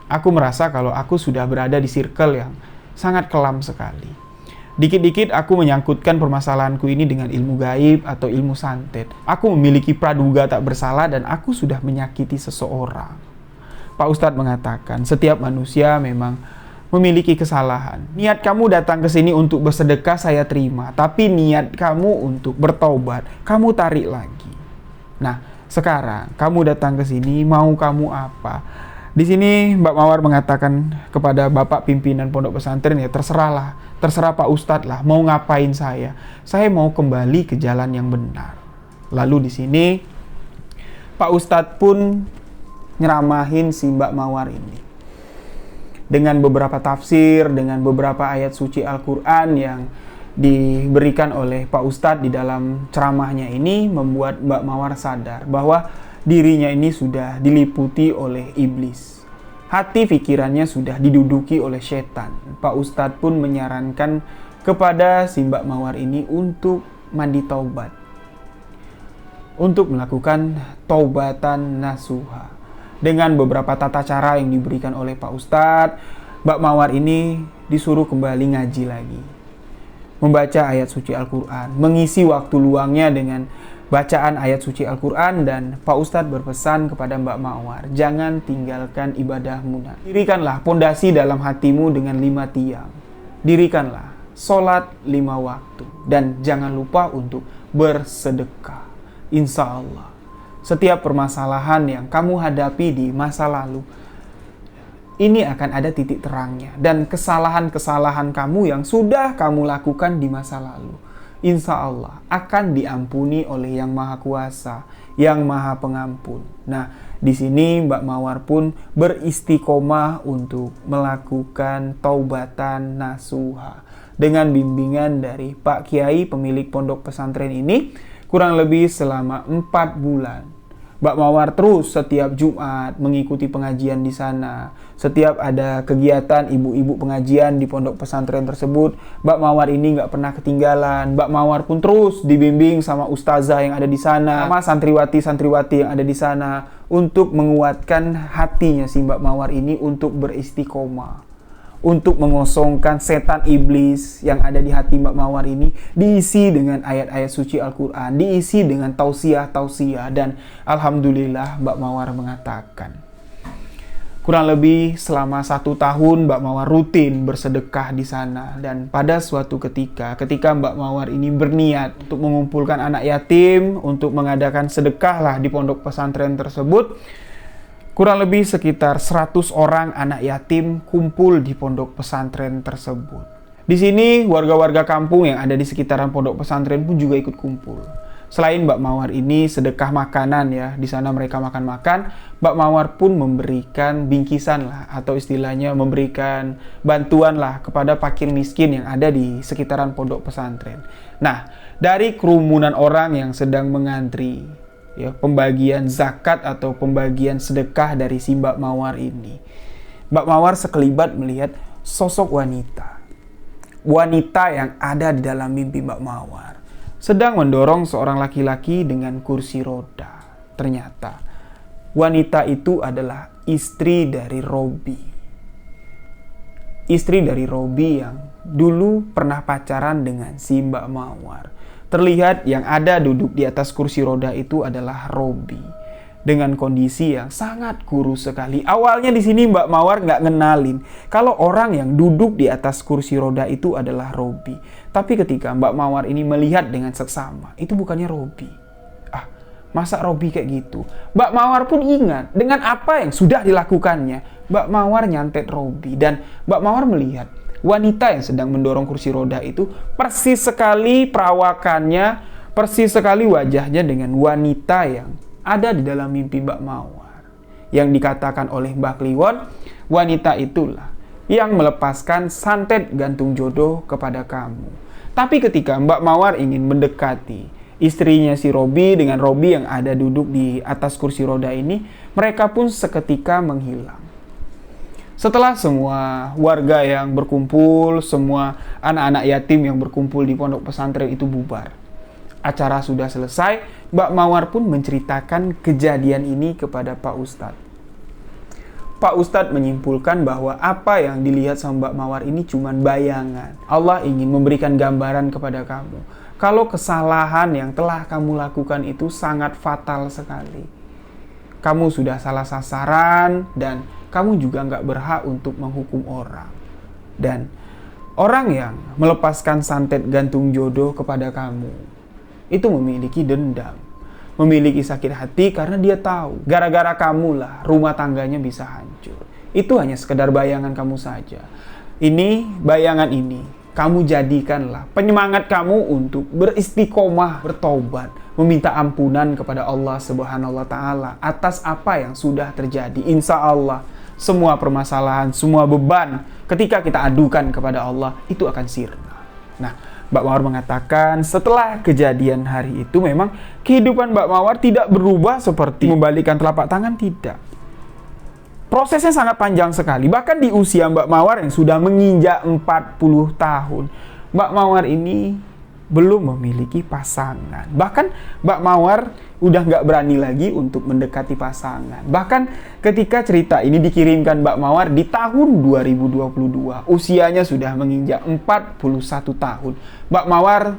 Aku merasa kalau aku sudah berada di circle yang sangat kelam sekali. Dikit-dikit aku menyangkutkan permasalahanku ini dengan ilmu gaib atau ilmu santet. Aku memiliki praduga tak bersalah dan aku sudah menyakiti seseorang. Pak Ustadz mengatakan, setiap manusia memang memiliki kesalahan. Niat kamu datang ke sini untuk bersedekah saya terima, tapi niat kamu untuk bertobat, kamu tarik lagi. Nah, sekarang kamu datang ke sini, mau kamu apa? Di sini Mbak Mawar mengatakan kepada Bapak pimpinan pondok pesantren, ya terserahlah. Terserah Pak Ustadz lah, mau ngapain saya. Saya mau kembali ke jalan yang benar. Lalu di sini Pak Ustadz pun nyeramahin si Mbak Mawar ini dengan beberapa tafsir, dengan beberapa ayat suci Al-Quran yang diberikan oleh Pak Ustadz di dalam ceramahnya ini, membuat Mbak Mawar sadar bahwa dirinya ini sudah diliputi oleh iblis. Hati pikirannya sudah diduduki oleh setan. Pak Ustadz pun menyarankan kepada si Mbak Mawar ini untuk mandi taubat, untuk melakukan taubatan nasuha. Dengan beberapa tata cara yang diberikan oleh Pak Ustadz, Mbak Mawar ini disuruh kembali ngaji lagi, membaca ayat suci Al-Quran, mengisi waktu luangnya dengan bacaan ayat suci Al-Quran. Dan Pak Ustadz berpesan kepada Mbak Mawar, jangan tinggalkan ibadahmu. Dirikanlah pondasi dalam hatimu dengan 5 tiang. Dirikanlah sholat 5 waktu. Dan jangan lupa untuk bersedekah. Insya Allah, setiap permasalahan yang kamu hadapi di masa lalu, ini akan ada titik terangnya. Dan kesalahan-kesalahan kamu yang sudah kamu lakukan di masa lalu, insya Allah akan diampuni oleh Yang Maha Kuasa, Yang Maha Pengampun. Nah, di sini Mbak Mawar pun beristiqomah untuk melakukan taubatan nasuha dengan bimbingan dari Pak Kiai pemilik pondok pesantren ini kurang lebih selama 4 bulan. Mbak Mawar terus setiap Jumat mengikuti pengajian di sana. Setiap ada kegiatan ibu-ibu pengajian di pondok pesantren tersebut, Mbak Mawar ini nggak pernah ketinggalan. Mbak Mawar pun terus dibimbing sama ustazah yang ada di sana, sama santriwati-santriwati yang ada di sana, untuk menguatkan hatinya si Mbak Mawar ini untuk beristiqomah, untuk mengosongkan setan iblis yang ada di hati Mbak Mawar ini, diisi dengan ayat-ayat suci Al-Quran, diisi dengan tausiah-tausiah. Dan Alhamdulillah Mbak Mawar mengatakan, kurang lebih selama 1 tahun Mbak Mawar rutin bersedekah di sana. Dan pada suatu ketika Mbak Mawar ini berniat untuk mengumpulkan anak yatim, untuk mengadakan sedekah lah di pondok pesantren tersebut, kurang lebih sekitar 100 orang anak yatim kumpul di pondok pesantren tersebut. Di sini warga-warga kampung yang ada di sekitaran pondok pesantren pun juga ikut kumpul. Selain Mbak Mawar ini sedekah makanan ya, di sana mereka makan-makan, Mbak Mawar pun memberikan bingkisan lah, atau istilahnya memberikan bantuan lah kepada fakir miskin yang ada di sekitaran pondok pesantren. Nah, dari kerumunan orang yang sedang mengantri ya, pembagian zakat atau pembagian sedekah dari si Mbak Mawar ini, Mbak Mawar sekelibat melihat sosok wanita yang ada di dalam mimpi Mbak Mawar sedang mendorong seorang laki-laki dengan kursi roda. Ternyata wanita itu adalah istri dari Robi. Istri dari Robi yang dulu pernah pacaran dengan si Mbak Mawar. Terlihat yang ada duduk di atas kursi roda itu adalah Robi dengan kondisi yang sangat kurus sekali. Awalnya di sini Mbak Mawar nggak ngenalin kalau orang yang duduk di atas kursi roda itu adalah Robi. Tapi ketika Mbak Mawar ini melihat dengan seksama, itu bukannya Robi. Masa Robi kayak gitu? Mbak Mawar pun ingat dengan apa yang sudah dilakukannya. Mbak Mawar nyantet Robi, dan Mbak Mawar melihat wanita yang sedang mendorong kursi roda itu persis sekali perawakannya, persis sekali wajahnya dengan wanita yang ada di dalam mimpi Mbak Mawar. Yang dikatakan oleh Mbak Kliwon, wanita itulah yang melepaskan santet gantung jodoh kepada kamu. Tapi ketika Mbak Mawar ingin mendekati istrinya si Robi dengan Robi yang ada duduk di atas kursi roda ini, mereka pun seketika menghilang. Setelah semua warga yang berkumpul, semua anak-anak yatim yang berkumpul di pondok pesantren itu bubar, acara sudah selesai, Mbak Mawar pun menceritakan kejadian ini kepada Pak Ustadz. Pak Ustadz menyimpulkan bahwa apa yang dilihat sama Mbak Mawar ini cuma bayangan. Allah ingin memberikan gambaran kepada kamu kalau kesalahan yang telah kamu lakukan itu sangat fatal sekali. Kamu sudah salah sasaran, dan kamu juga nggak berhak untuk menghukum orang. Dan orang yang melepaskan santet gantung jodoh kepada kamu itu memiliki dendam, memiliki sakit hati karena dia tahu gara-gara kamulah rumah tangganya bisa hancur. Itu hanya sekedar bayangan kamu saja. Ini bayangan ini kamu jadikanlah penyemangat kamu untuk beristiqomah, bertobat, meminta ampunan kepada Allah Subhanahu wa Ta'ala atas apa yang sudah terjadi. Insya Allah, semua permasalahan, semua beban, ketika kita adukan kepada Allah, itu akan sirna. Nah, Mbak Mawar mengatakan setelah kejadian hari itu memang kehidupan Mbak Mawar tidak berubah seperti membalikkan telapak tangan, tidak. Prosesnya sangat panjang sekali. Bahkan di usia Mbak Mawar yang sudah menginjak 40 tahun, Mbak Mawar ini belum memiliki pasangan. Bahkan Mbak Mawar udah nggak berani lagi untuk mendekati pasangan. Bahkan ketika cerita ini dikirimkan Mbak Mawar di tahun 2022, usianya sudah menginjak 41 tahun. Mbak Mawar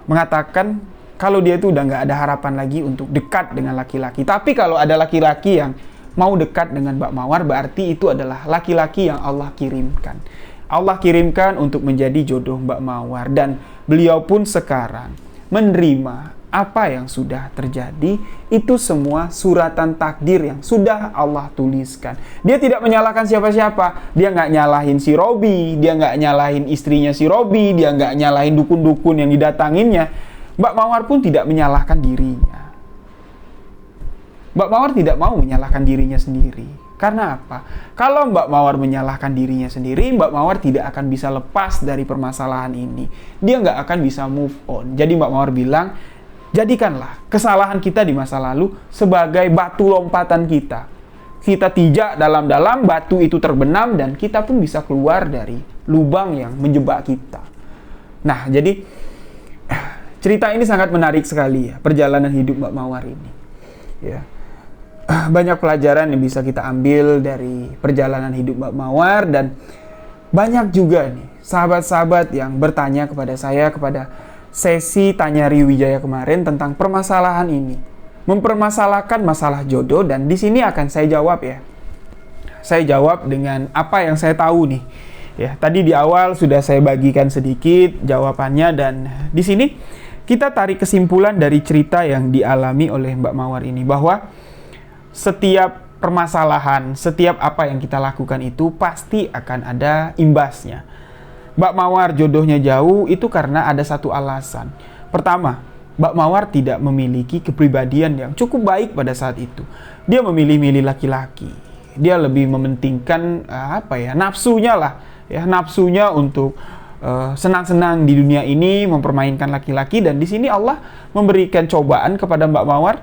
mengatakan kalau dia itu udah nggak ada harapan lagi untuk dekat dengan laki-laki. Tapi kalau ada laki-laki yang mau dekat dengan Mbak Mawar, berarti itu adalah laki-laki yang Allah kirimkan. Allah kirimkan untuk menjadi jodoh Mbak Mawar, dan beliau pun sekarang menerima apa yang sudah terjadi. Itu semua suratan takdir yang sudah Allah tuliskan. Dia tidak menyalahkan siapa-siapa. Dia nggak nyalahin si Robi, dia nggak nyalahin istrinya si Robi, dia nggak nyalahin dukun-dukun yang didatanginnya. Mbak Mawar pun tidak menyalahkan dirinya. Mbak Mawar tidak mau menyalahkan dirinya sendiri. Karena apa? Kalau Mbak Mawar menyalahkan dirinya sendiri, Mbak Mawar tidak akan bisa lepas dari permasalahan ini. Dia nggak akan bisa move on. Jadi Mbak Mawar bilang, jadikanlah kesalahan kita di masa lalu sebagai batu lompatan kita. Kita pijak dalam-dalam, batu itu terbenam, dan kita pun bisa keluar dari lubang yang menjebak kita. Nah, jadi cerita ini sangat menarik sekali ya, perjalanan hidup Mbak Mawar ini. Ya. Banyak pelajaran yang bisa kita ambil dari perjalanan hidup Mbak Mawar, dan banyak juga nih sahabat-sahabat yang bertanya kepada saya kepada sesi Tanya Riwijaya kemarin tentang permasalahan ini, mempermasalahkan masalah jodoh, dan di sini akan saya jawab ya. Saya jawab dengan apa yang saya tahu nih. Ya, tadi di awal sudah saya bagikan sedikit jawabannya, dan di sini kita tarik kesimpulan dari cerita yang dialami oleh Mbak Mawar ini, bahwa setiap permasalahan, setiap apa yang kita lakukan itu pasti akan ada imbasnya. Mbak Mawar jodohnya jauh itu karena ada satu alasan. Pertama, Mbak Mawar tidak memiliki kepribadian yang cukup baik pada saat itu. Dia memilih-milih laki-laki. Dia lebih mementingkan nafsunya lah, ya, nafsunya untuk senang-senang di dunia ini, mempermainkan laki-laki. Dan di sini Allah memberikan cobaan kepada Mbak Mawar.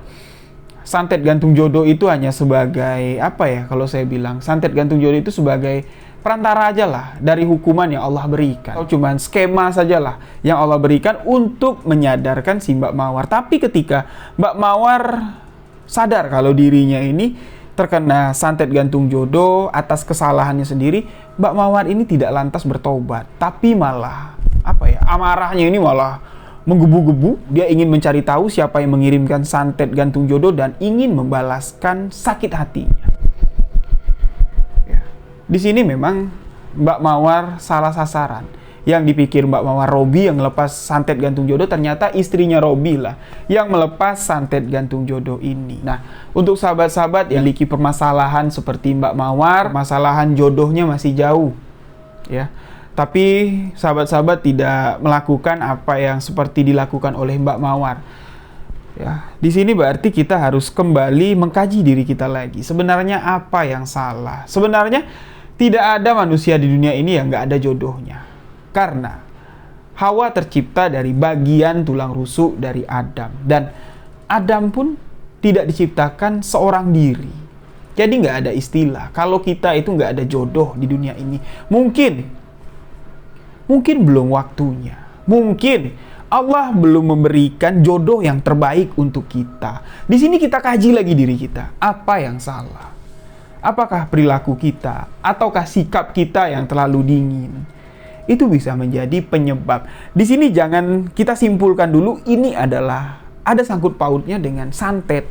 Santet gantung jodoh itu hanya sebagai kalau saya bilang santet gantung jodoh itu sebagai perantara aja lah dari hukuman yang Allah berikan. Atau cuman skema sajalah yang Allah berikan untuk menyadarkan si Mbak Mawar. Tapi ketika Mbak Mawar sadar kalau dirinya ini terkena santet gantung jodoh atas kesalahannya sendiri, Mbak Mawar ini tidak lantas bertobat, tapi malah amarahnya ini malah menggebu-gebu. Dia ingin mencari tahu siapa yang mengirimkan santet gantung jodoh dan ingin membalaskan sakit hatinya. Ya. Di sini memang Mbak Mawar salah sasaran. Yang dipikir Mbak Mawar Robi yang melepas santet gantung jodoh, ternyata istrinya Robi lah yang melepas santet gantung jodoh ini. Nah, untuk sahabat-sahabat yang memiliki permasalahan seperti Mbak Mawar, masalahan jodohnya masih jauh, ya. Tapi sahabat-sahabat tidak melakukan apa yang seperti dilakukan oleh Mbak Mawar. Ya, di sini berarti kita harus kembali mengkaji diri kita lagi. Sebenarnya apa yang salah? Sebenarnya tidak ada manusia di dunia ini yang nggak ada jodohnya. Karena Hawa tercipta dari bagian tulang rusuk dari Adam. Dan Adam pun tidak diciptakan seorang diri. Jadi nggak ada istilah kalau kita itu nggak ada jodoh di dunia ini. Mungkin belum waktunya. Mungkin Allah belum memberikan jodoh yang terbaik untuk kita. Di sini kita kaji lagi diri kita. Apa yang salah? Apakah perilaku kita? Ataukah sikap kita yang terlalu dingin? Itu bisa menjadi penyebab. Di sini jangan kita simpulkan dulu ini adalah ada sangkut pautnya dengan santet.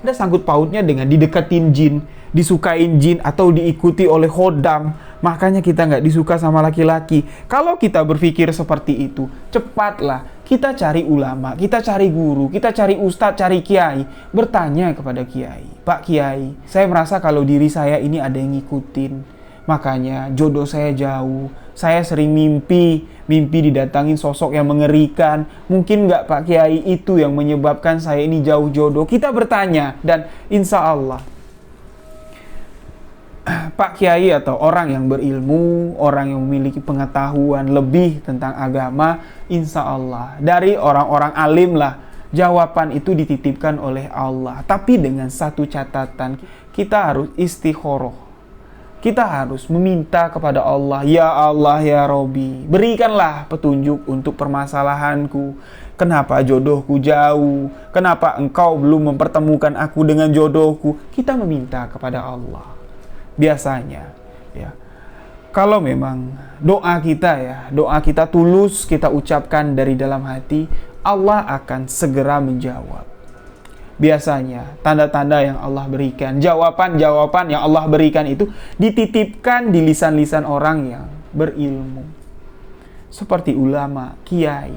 Ada sangkut pautnya dengan dideketin jin, disukain jin, atau diikuti oleh khodam. Makanya kita nggak disuka sama laki-laki. Kalau kita berpikir seperti itu, cepatlah kita cari ulama, kita cari guru, kita cari ustadz, cari kiai. Bertanya kepada kiai, Pak Kiai, saya merasa kalau diri saya ini ada yang ngikutin. Makanya jodoh saya jauh. Saya sering mimpi didatangin sosok yang mengerikan. Mungkin nggak Pak Kiai itu yang menyebabkan saya ini jauh jodoh? Kita bertanya, dan insya Allah Pak Kiai atau orang yang berilmu, orang yang memiliki pengetahuan lebih tentang agama, insya Allah dari orang-orang alim lah, jawaban itu dititipkan oleh Allah. Tapi dengan satu catatan, kita harus istikharah. Kita harus meminta kepada Allah, ya Allah, ya Robbi, berikanlah petunjuk untuk permasalahanku. Kenapa jodohku jauh? Kenapa engkau belum mempertemukan aku dengan jodohku? Kita meminta kepada Allah. Biasanya, ya, kalau memang doa kita tulus, kita ucapkan dari dalam hati, Allah akan segera menjawab. Biasanya tanda-tanda yang Allah berikan, jawaban-jawaban yang Allah berikan itu dititipkan di lisan-lisan orang yang berilmu, seperti ulama, kiai.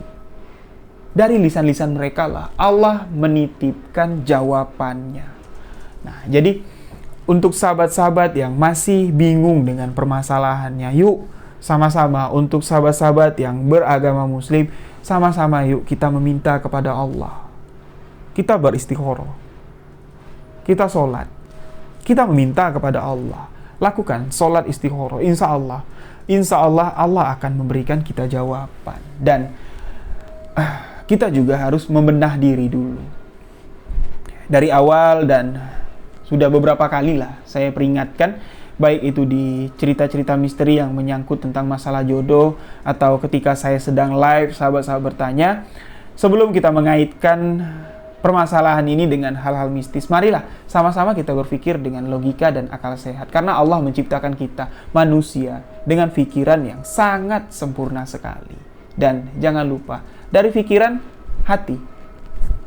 Dari lisan-lisan mereka lah Allah menitipkan jawabannya. Nah, jadi untuk sahabat-sahabat yang masih bingung dengan permasalahannya, yuk sama-sama, untuk sahabat-sahabat yang beragama muslim, sama-sama yuk kita meminta kepada Allah. Kita beristikharah, kita sholat, kita meminta kepada Allah. Lakukan sholat istikharah, insya Allah Allah akan memberikan kita jawaban. Dan kita juga harus membenah diri dulu dari awal, dan sudah beberapa kali lah saya peringatkan, baik itu di cerita-cerita misteri yang menyangkut tentang masalah jodoh, atau ketika saya sedang live sahabat-sahabat bertanya, sebelum kita mengaitkan permasalahan ini dengan hal-hal mistis, marilah sama-sama kita berpikir dengan logika dan akal sehat. Karena Allah menciptakan kita manusia dengan pikiran yang sangat sempurna sekali. Dan jangan lupa, dari pikiran hati,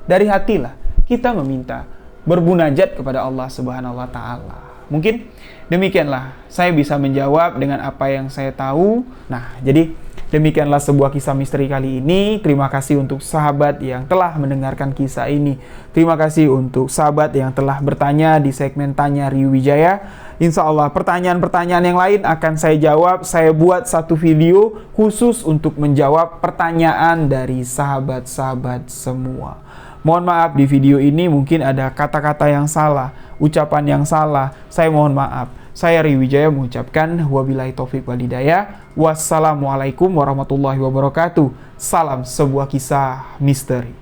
dari hatilah kita meminta, bermunajat kepada Allah Subhanahu wa Ta'ala. Mungkin demikianlah saya bisa menjawab dengan apa yang saya tahu. Nah, jadi demikianlah sebuah kisah misteri kali ini. Terima kasih untuk sahabat yang telah mendengarkan kisah ini. Terima kasih untuk sahabat yang telah bertanya di segmen Tanya Rio Wijaya. Insya Allah pertanyaan-pertanyaan yang lain akan saya jawab. Saya buat satu video khusus untuk menjawab pertanyaan dari sahabat-sahabat semua. Mohon maaf, di video ini mungkin ada kata-kata yang salah, ucapan yang salah. Saya mohon maaf. Saya Rio Wijaya mengucapkan wabillahi taufik wal hidayah. Wassalamualaikum warahmatullahi wabarakatuh. Salam sebuah kisah misteri.